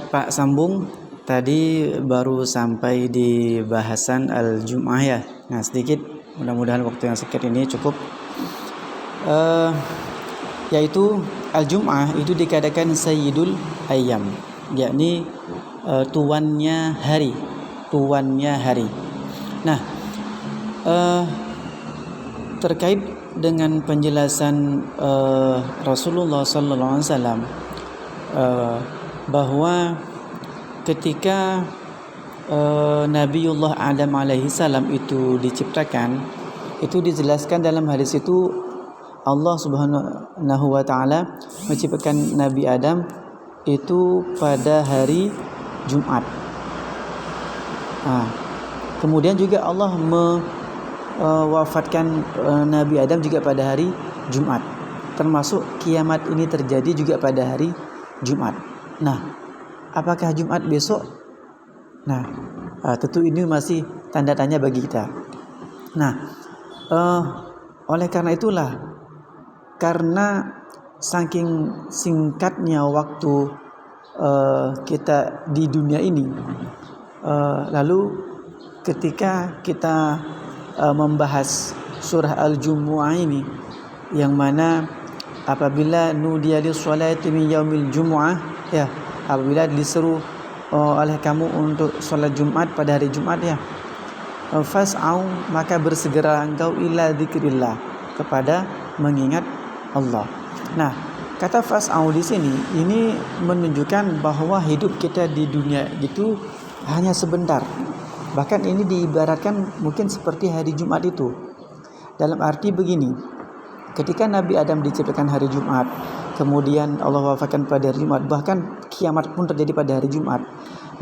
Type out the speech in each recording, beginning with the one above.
Pak sambung. Tadi baru sampai di bahasan al-Jum'ah ya. Nah, sedikit, mudah-mudahan waktu yang sedikit ini cukup. Yaitu al-Jum'ah itu dikatakan Sayyidul Ayyam, yakni tuannya hari. Nah, terkait dengan penjelasan Rasulullah sallallahu alaihi wasallam bahwa ketika Nabiullah Adam alaihi salam itu diciptakan, itu dijelaskan dalam hadis itu Allah Subhanahu wa taala menciptakan Nabi Adam itu pada hari Jumat. Kemudian juga Allah mewafatkan Nabi Adam juga pada hari Jumat. Termasuk kiamat ini terjadi juga pada hari Jumat. Nah, apakah Jumat besok? Nah, tentu ini masih tanda tanya bagi kita. Nah, oleh karena itulah, karena saking singkatnya waktu kita di dunia ini, lalu ketika kita membahas surah Al-Jumu'ah ini, yang mana apabila nudiya lis-sholati min yaumil jumu'ah, ya, apabila diseru oleh kamu untuk sholat Jumat pada hari Jumat, ya, fas'au, maka bersegera engkau ila dzikrillah, kepada mengingat Allah. Nah, kata fas'au di sini ini menunjukkan bahwa hidup kita di dunia itu hanya sebentar. Bahkan ini diibaratkan mungkin seperti hari Jumat itu. Dalam arti begini, ketika Nabi Adam diciptakan hari Jumat, kemudian Allah wafatkan pada hari Jumat, bahkan kiamat pun terjadi pada hari Jumat.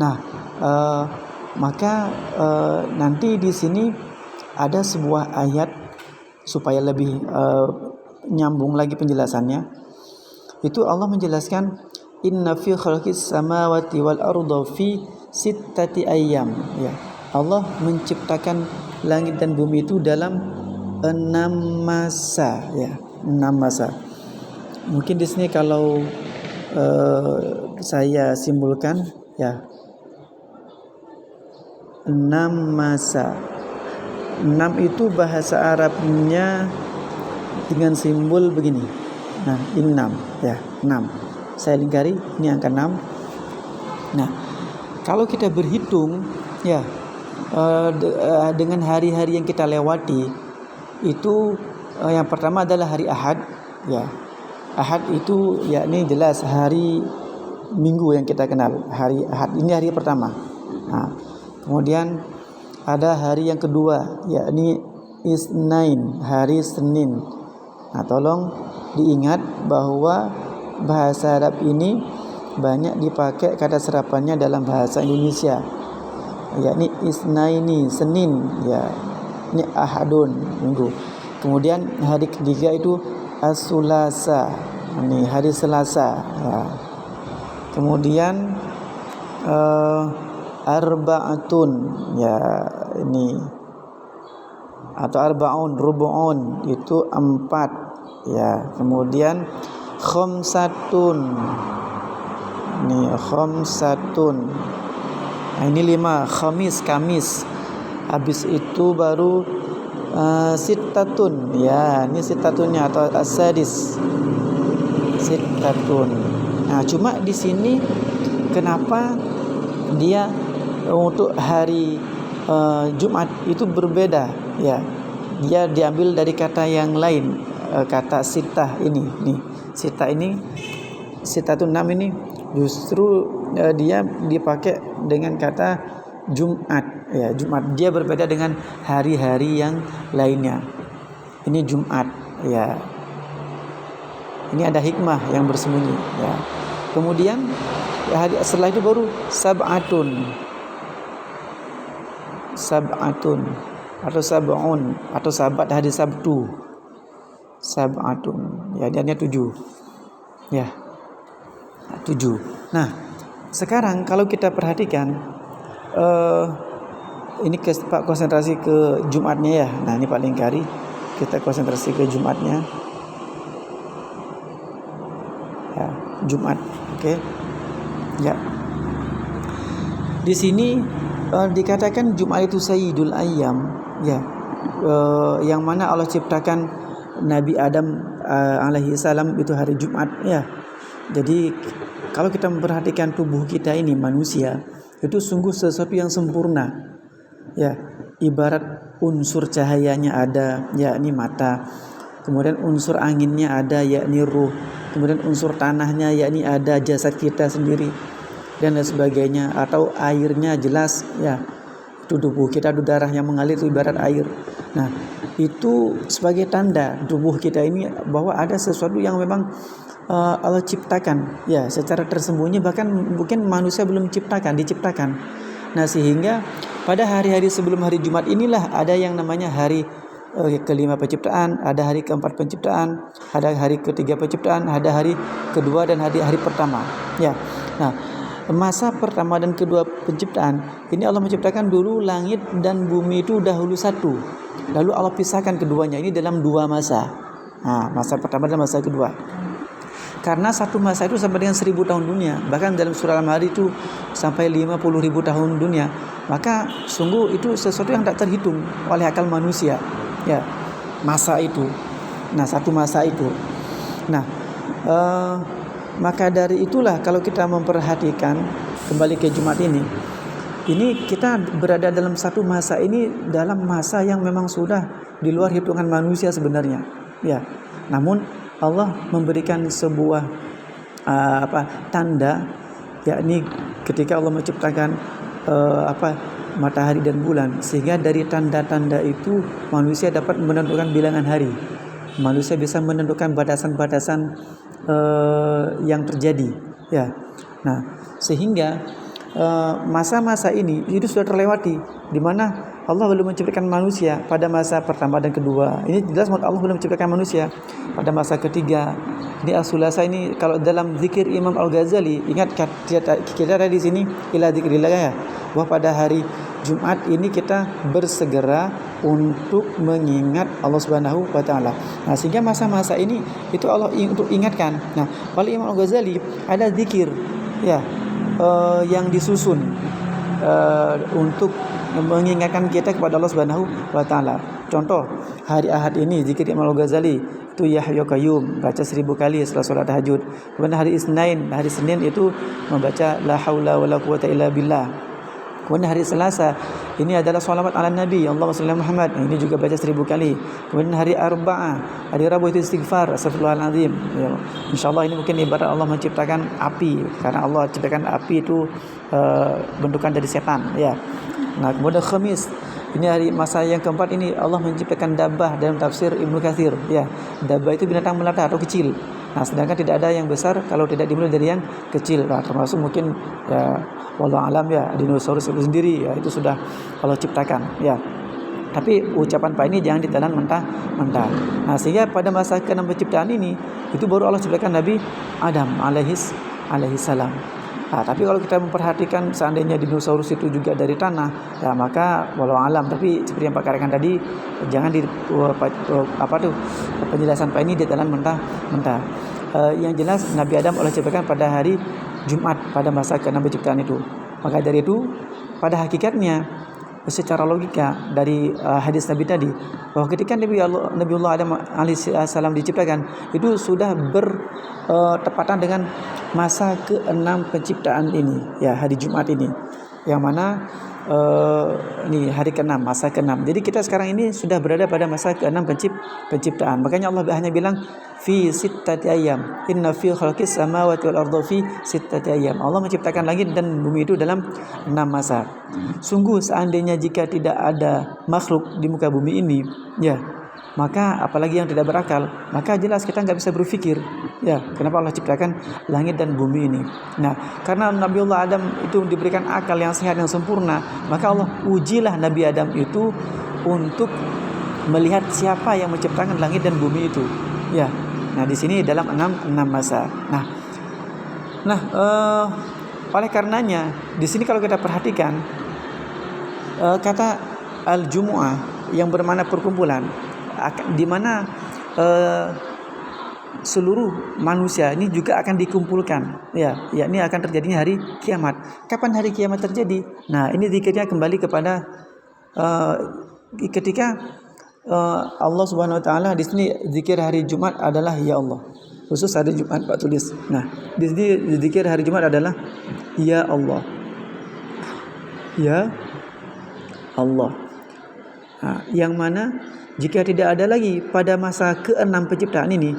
Nah, maka nanti di sini ada sebuah ayat supaya lebih nyambung lagi penjelasannya. Itu Allah menjelaskan, inna fi khalqis samawati wal arda fi sittati ayyam, ya. Allah menciptakan langit dan bumi itu dalam 6 masa, ya, 6 masa. Mungkin di sini kalau saya simpulkan, ya, 6 masa. 6 itu bahasa Arabnya dengan simbol begini. Nah, ini 6, ya, 6. Saya lingkari, ini angka 6. Nah, kalau kita berhitung, ya, dengan hari-hari yang kita lewati, itu yang pertama adalah hari Ahad, ya. Ahad itu yakni jelas hari Minggu yang kita kenal, hari Ahad, ini hari pertama. Nah, kemudian ada hari yang kedua, yakni Isnain, hari Senin. Nah, tolong diingat bahwa bahasa Arab ini banyak dipakai kata serapannya dalam bahasa Indonesia, yakni Isnaini, Senin, ya. Ini Ahadun, Minggu. Kemudian hari ketiga itu As-Sulasa, ini hari Selasa, ya. Kemudian Arba'atun, ya, ini, atau Arba'un, Rubu'un, itu 4, ya. Kemudian Khamsatun, ini Khamsatun. Nah, ini 5, Khamis, Kamis. Habis itu baru Sittatun, ya, ini Sittatunnya, atau As-Sadis, Sittatun. Nah, cuma di sini kenapa dia untuk hari Jumat itu berbeda, ya. Dia diambil dari kata yang lain, kata sitah ini, nih. Sitah ini, Sittatun 6 ini justru dia dipakai dengan kata Jumat, ya, Jumat. Dia berbeda dengan hari-hari yang lainnya. Ini Jumat, ya. Ini ada hikmah yang bersembunyi, ya. Kemudian setelah itu baru Sab'atun, atau Sab'un, atau Sabat, hari Sabtu. Sab'atun, ya, dia 7, ya, 7. Nah, sekarang kalau kita perhatikan, ini Pak konsentrasi ke Jumatnya, ya. Nah, ini Pak lingkari, kita konsentrasi ke Jumatnya, ya, Jumat, oke. Ya. Di sini dikatakan Jumat itu sayyidul ayyam, ya. Yang mana Allah ciptakan Nabi Adam alaihi salam itu hari Jumat, ya. Jadi kalau kita memperhatikan tubuh kita ini manusia, itu sungguh sesuatu yang sempurna. Ya, ibarat unsur cahayanya ada, yakni mata. Kemudian unsur anginnya ada, yakni ruh. Kemudian unsur tanahnya, yakni ada jasad kita sendiri dan lain sebagainya. Atau airnya jelas, ya. Itu tubuh kita, itu darah yang mengalir itu ibarat air. Nah, itu sebagai tanda tubuh kita ini bahwa ada sesuatu yang memang Allah ciptakan, ya, secara tersembunyi, bahkan mungkin manusia belum diciptakan. Nah, sehingga pada hari-hari sebelum hari Jumat inilah ada yang namanya hari kelima penciptaan, ada hari keempat penciptaan, ada hari ketiga penciptaan, ada hari kedua dan hari pertama. Ya, nah masa pertama dan kedua penciptaan ini Allah menciptakan dulu langit dan bumi itu dahulu satu, lalu Allah pisahkan keduanya ini dalam dua masa. Nah, masa pertama dan masa kedua. Karena satu masa itu sampai dengan 1000 tahun dunia, bahkan dalam surah Al-Ma'arij itu sampai 50.000 tahun dunia. Maka sungguh itu sesuatu yang tak terhitung oleh akal manusia, ya, masa itu. Nah, satu masa itu. Nah, maka dari itulah kalau kita memperhatikan kembali ke Jumat ini kita berada dalam satu masa ini, dalam masa yang memang sudah di luar hitungan manusia sebenarnya, ya. Namun Allah memberikan sebuah tanda, yakni ketika Allah menciptakan matahari dan bulan, sehingga dari tanda-tanda itu manusia dapat menentukan bilangan hari. Manusia bisa menentukan batasan-batasan yang terjadi, ya. Nah, sehingga masa-masa ini itu sudah terlewati, di mana Allah belum menciptakan manusia pada masa pertama dan kedua. Ini jelas Allah belum menciptakan manusia pada masa ketiga. Ini as-sulasa ini kalau dalam zikir Imam Al-Ghazali, ingat kita ada di sini ila dzikrillah, ya, bahwa pada hari Jumat ini kita bersegera untuk mengingat Allah Subhanahu wa taala. Nah, sehingga masa-masa ini itu Allah untuk ingatkan. Nah, oleh Imam Al-Ghazali ada zikir, ya, yang disusun untuk mengingatkan kita kepada Allah Subhanahu wa taala. Contoh, hari Ahad ini zikir Imam Al-Ghazali itu Ya Hayyu Qayyum, baca 1000 kali setelah salat tahajud. Kemudian hari Senin itu membaca la haula wala quwata illa billah. Kemudian hari Selasa ini adalah salawat ala Nabi Allahumma shalli ala Muhammad, ini juga baca 1000 kali. Kemudian hari Arba'ah, hari Rabu itu istighfar astagfirullahalazim, ya. Insyaallah ini mungkin ibarat Allah menciptakan api, karena Allah ciptakan api itu bentukan dari setan, ya. Nah, kemudian Khamis ini hari masa yang keempat, ini Allah menciptakan dabbah dalam tafsir Ibnu Katsir, ya. Dabbah itu binatang melata atau kecil. Nah, sedangkan tidak ada yang besar kalau tidak dimulai dari yang kecil. Nah, termasuk mungkin, ya, wallahu alam, ya, dinosaurus itu sendiri, ya, itu sudah Allah ciptakan, ya. Tapi ucapan Pak ini jangan ditelan mentah-mentah. Nah, sehingga pada masa ke-6 penciptaan ini itu baru Allah ciptakan Nabi Adam alaihi salam. Nah, tapi kalau kita memperhatikan seandainya dinosaurus itu juga dari tanah, ya, maka walau alam. Tapi seperti yang Pak katakan tadi, jangan penjelasan Pak ini ditelan mentah-mentah. Yang jelas Nabi Adam Allah ciptakan pada hari Jumat pada masa ke-6 penciptaan itu. Maka dari itu pada hakikatnya secara logika dari hadis Nabi tadi, bahwa ketika Nabiullah Adam alaihissalam diciptakan itu sudah bertepatan dengan masa ke-6 penciptaan ini, ya, hari Jumat ini, yang mana ini hari ke-6, masa ke-6. Jadi kita sekarang ini sudah berada pada masa ke-6 penciptaan. Makanya Allah hanya bilang fi sittati ayyam, inna fi khalqis samawati wal ardi fi sittati ayyam. Allah menciptakan langit dan bumi itu dalam 6 masa. Sungguh seandainya jika tidak ada makhluk di muka bumi ini, ya, maka apalagi yang tidak berakal, maka jelas kita nggak bisa berpikir, ya, kenapa Allah ciptakan langit dan bumi ini. Nah, karena Nabiullah Adam itu diberikan akal yang sehat, yang sempurna, maka Allah ujilah Nabi Adam itu untuk melihat siapa yang menciptakan langit dan bumi itu, ya. Nah, di sini dalam 6 masa. Nah, oleh karenanya di sini kalau kita perhatikan kata al-jumu'ah yang bermakna perkumpulan, di mana seluruh manusia ini juga akan dikumpulkan, ya, yakni akan terjadinya hari kiamat. Kapan hari kiamat terjadi? Nah, ini zikirnya kembali kepada ketika Allah Subhanahu wa taala. Di sini zikir hari Jumat adalah ya Allah. Khusus hari Jumat Pak tulis. Nah, di sini zikir hari Jumat adalah ya Allah. Ya Allah. Nah, yang mana jika tidak ada lagi pada masa ke-6 penciptaan ini,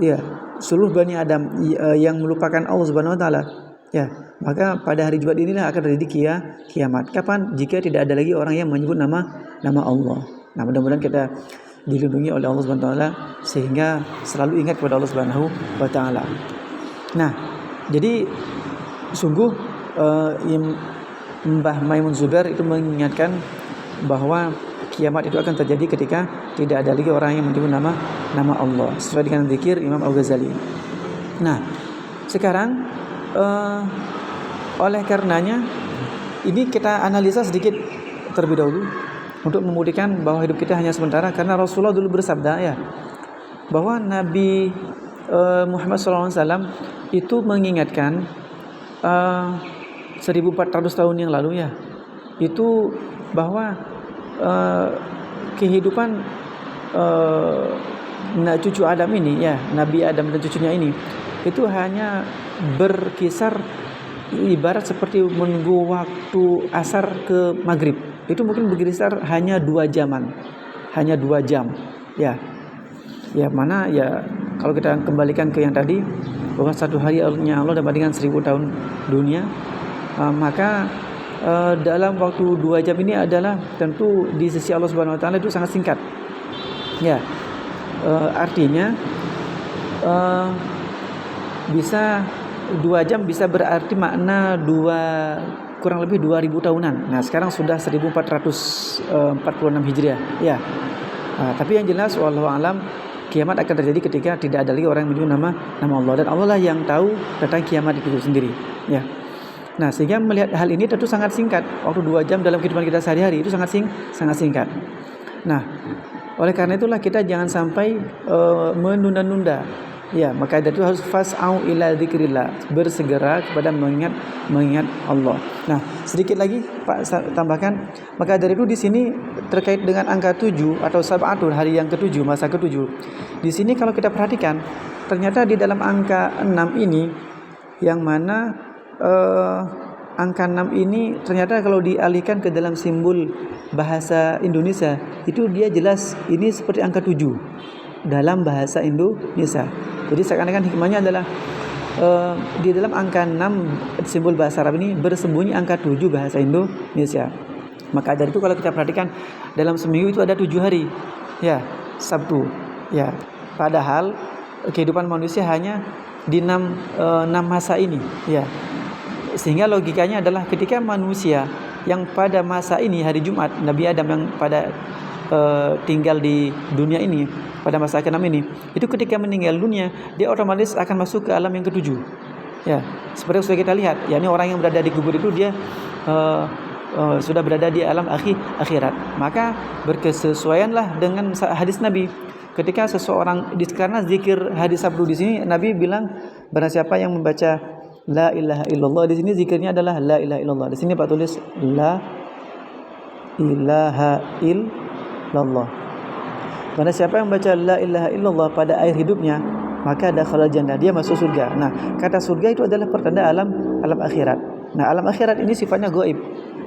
ya, seluruh Bani Adam yang melupakan Allah Subhanahu wa taala, ya, maka pada hari Jumat inilah akan terjadi kiamat. Kapan? Jika tidak ada lagi orang yang menyebut nama Allah. Nah, mudah-mudahan kita dilindungi oleh Allah Subhanahu wa taala sehingga selalu ingat kepada Allah Subhanahu wa taala. Nah, jadi sungguh Mbah Maimun Zubair itu mengingatkan bahwa kiamat itu akan terjadi ketika tidak ada lagi orang yang menyebut nama Allah sesuai dengan zikir Imam Al-Ghazali. Nah, sekarang oleh karenanya ini kita analisa sedikit terlebih dahulu untuk membuktikan bahwa hidup kita hanya sementara, karena Rasulullah dulu bersabda, ya, bahwa Nabi Muhammad SAW itu mengingatkan 1400 tahun yang lalu, ya, itu bahwa kehidupan cucu Adam ini, ya, Nabi Adam dan cucunya ini, itu hanya berkisar ibarat seperti menunggu waktu asar ke maghrib. Itu mungkin berkisar hanya 2 jaman, hanya 2 jam, ya. Ya, mana ya, kalau kita kembalikan ke yang tadi bahwa satu hari Allah dapat dengan 1000 tahun dunia, maka dalam waktu 2 jam ini adalah tentu di sisi Allah Subhanahu wa taala itu sangat singkat. Ya. Artinya bisa 2 jam bisa berarti makna kurang lebih 2000 tahunan. Nah, sekarang sudah 1446 Hijriah, ya. Tapi yang jelas wallahu alam kiamat akan terjadi ketika tidak ada lagi orang yang menyebut nama Allah, dan Allah lah yang tahu tentang kiamat itu sendiri, ya. Nah, sehingga melihat hal ini tentu sangat singkat. Waktu 2 jam dalam kehidupan kita sehari-hari itu sangat singkat. Nah, oleh karena itulah kita jangan sampai menunda-nunda. Ya, maka dari itu harus fas'au ila dzikrillah, bersegera kepada mengingat Allah. Nah, sedikit lagi Pak tambahkan, maka dari itu di sini terkait dengan angka 7 atau sab'atun, hari yang ke-7, masa ke-7. Di sini kalau kita perhatikan, ternyata di dalam angka 6 ini, yang mana angka 6 ini ternyata kalau dialihkan ke dalam simbol bahasa Indonesia, itu dia jelas ini seperti angka 7 dalam bahasa Indonesia. Jadi seakan-akan hikmahnya adalah di dalam angka 6 simbol bahasa Arab ini bersembunyi angka 7 bahasa Indonesia. Maka dari itu kalau kita perhatikan dalam seminggu itu ada 7 hari, ya, Sabtu, ya. Padahal kehidupan manusia hanya di 6 masa ini, ya. Sehingga logikanya adalah ketika manusia yang pada masa ini hari Jumat, Nabi Adam yang pada tinggal di dunia ini pada masa ke-6 ini, itu ketika meninggal dunia dia otomatis akan masuk ke alam yang ke-7, ya, seperti yang sudah kita lihat, yakni orang yang berada di kubur itu dia sudah berada di alam akhirat. Maka berkesesuaianlah dengan hadis Nabi ketika seseorang, karena zikir hari Sabtu di sini Nabi bilang barang siapa yang membaca la ilaha illallah, di sini zikirnya adalah la ilaha illallah. Di sini Pak tulis la ilaha illallah. Karena siapa yang baca la ilaha illallah pada akhir hidupnya, maka dakhala jannah, dia masuk surga. Nah, kata surga itu adalah pertanda alam akhirat. Nah, alam akhirat ini sifatnya gaib.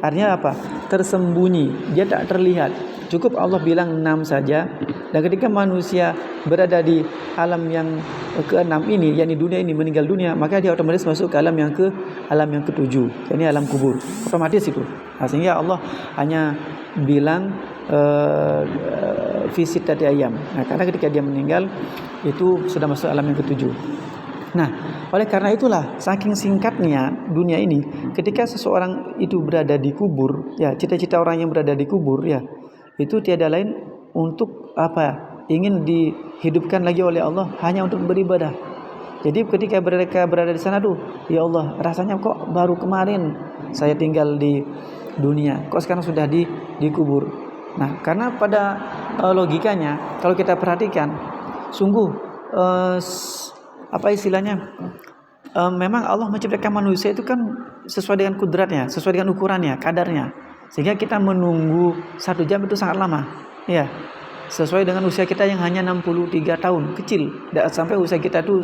Artinya apa? Tersembunyi, dia tak terlihat. Cukup Allah bilang 6 saja. Dan ketika manusia berada di alam yang ke-6 ini, yakni dunia ini, meninggal dunia, maka dia otomatis masuk ke alam yang ke-7, yakni alam kubur. Otomatis itu. Nah, sehingga Allah hanya bilang visit tadi ayam. Nah, karena ketika dia meninggal itu sudah masuk alam yang ke-7. Nah, oleh karena itulah saking singkatnya dunia ini, ketika seseorang itu berada di kubur, ya, cita-cita orang yang berada di kubur, ya, itu tiada lain untuk apa? Ingin dihidupkan lagi oleh Allah hanya untuk beribadah. Jadi ketika mereka berada di sana tuh, ya Allah, rasanya kok baru kemarin saya tinggal di dunia, kok sekarang sudah dikubur. Nah, karena pada logikanya kalau kita perhatikan, sungguh apa istilahnya? Memang Allah menciptakan manusia itu kan sesuai dengan kudratnya, sesuai dengan ukurannya, kadarnya. Sehingga kita menunggu 1 jam itu sangat lama. Ya. Sesuai dengan usia kita yang hanya 63 tahun, kecil. Tidak sampai usia kita itu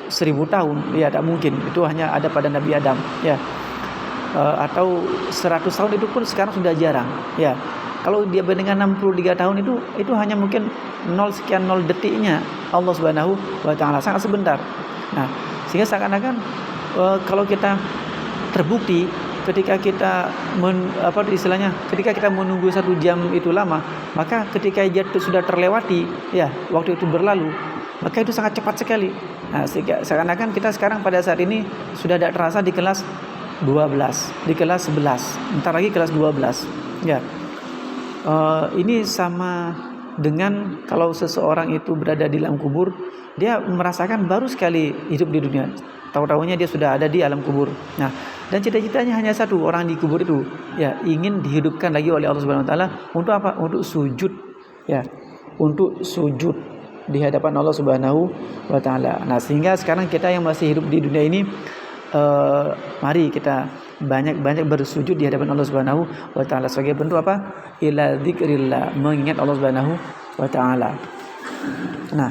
1000 tahun. Ya, tidak mungkin. Itu hanya ada pada Nabi Adam. Ya. Atau 100 tahun itu pun sekarang sudah jarang. Ya. Kalau dia dengan 63 tahun itu hanya mungkin 0 sekian 0 detiknya Allah Subhanahu wa taala, sangat sebentar. Nah, sehingga seakan-akan kalau kita terbukti ketika kita ketika kita menunggu 1 jam itu lama, maka ketika jatuh sudah terlewati, ya waktu itu berlalu, maka itu sangat cepat sekali. Nah, seakan-akan kita sekarang pada saat ini sudah tidak terasa di kelas 12, di kelas 11, entar lagi kelas 12. Ya, ini sama dengan kalau seseorang itu berada di alam kubur, dia merasakan baru sekali hidup di dunia. Tahu-tahunya dia sudah ada di alam kubur. Nah, dan cita-citanya hanya satu, orang di kubur itu ya ingin dihidupkan lagi oleh Allah Subhanahu wa taala untuk apa? Untuk sujud. Ya, untuk sujud di hadapan Allah Subhanahu wa taala. Nah, sehingga sekarang kita yang masih hidup di dunia ini, mari kita banyak-banyak bersujud di hadapan Allah Subhanahu wa taala sebagai bentuk apa? Ila dzikrillah, mengingat Allah Subhanahu wa taala. Nah,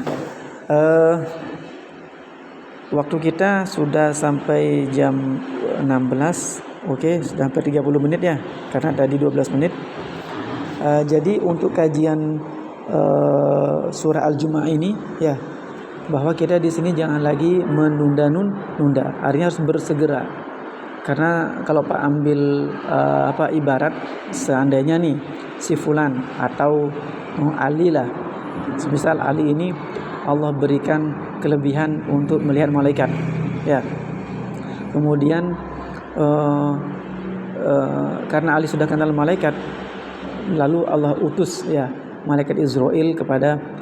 waktu kita sudah sampai jam 16. Oke, sudah hampir 30 menit ya, karena tadi 12 menit. Jadi untuk kajian surah Al-Jumu'ah ini ya, bahwa kita di sini jangan lagi menunda-nunda, artinya harus bersegera. Karena kalau Pak ambil ibarat, seandainya nih si fulan atau Ali lah, semisal Ali ini Allah berikan kelebihan untuk melihat malaikat, ya. Kemudian karena Ali sudah kenal malaikat, lalu Allah utus ya malaikat Israel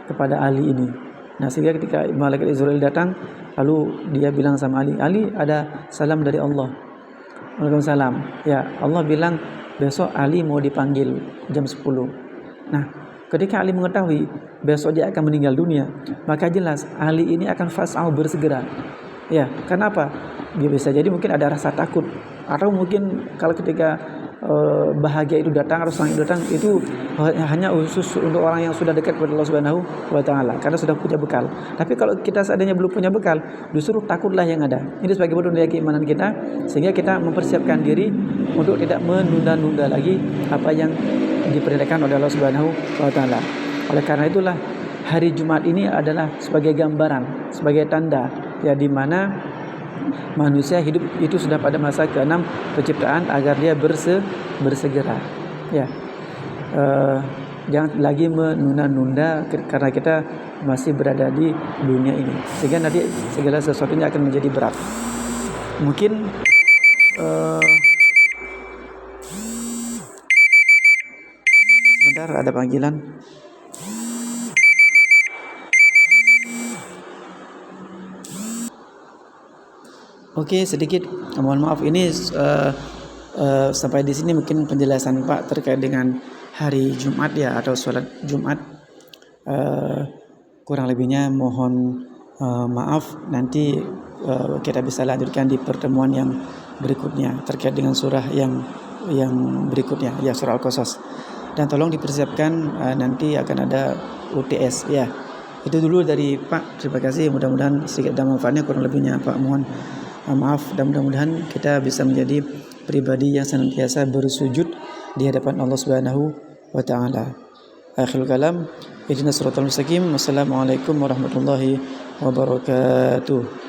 kepada Ali ini. Nah, sehingga ketika malaikat Israel datang, lalu dia bilang sama Ali, Ali ada salam dari Allah. Waalaikumsalam. Ya, Allah bilang besok Ali mau dipanggil jam 10. Nah, ketika Ali mengetahui besok dia akan meninggal dunia, maka jelas Ali ini akan fas'au, bersegera. Ya, kenapa? Dia bisa jadi mungkin ada rasa takut, atau mungkin kalau ketika bahagia itu datang atau senang itu datang, itu hanya khusus untuk orang yang sudah dekat kepada Allah Subhanahu wa taala karena sudah punya bekal. Tapi kalau kita seadanya belum punya bekal, justru takutlah yang ada. Ini sebagai bentuk dari keimanan kita, sehingga kita mempersiapkan diri untuk tidak menunda-nunda lagi apa yang diperintahkan oleh Allah Subhanahu wa taala. Oleh karena itulah hari Jumat ini adalah sebagai gambaran, sebagai tanda ya, di mana manusia hidup itu sudah pada masa ke-6 penciptaan agar dia bersegera. Ya, jangan lagi menunda-nunda karena kita masih berada di dunia ini, sehingga nanti segala sesuatunya akan menjadi berat. Mungkin sebentar ada panggilan. Oke, sedikit mohon maaf ini sampai di sini mungkin penjelasan Pak terkait dengan hari Jumat ya, atau sholat Jumat. Kurang lebihnya mohon maaf. Nanti kita bisa lanjutkan di pertemuan yang berikutnya terkait dengan surah yang berikutnya ya, surah Al-Qasas. Dan tolong dipersiapkan nanti akan ada UTS ya. Itu dulu dari Pak. Terima kasih. Mudah-mudahan sedikit ada manfaatnya. Kurang lebihnya Pak mohon maaf, dan mudah-mudahan kita bisa menjadi pribadi yang senantiasa bersujud di hadapan Allah Subhanahu wa taala. Akhirul kalam, ihdinas siratal mustaqim. Wassalamualaikum warahmatullahi wabarakatuh.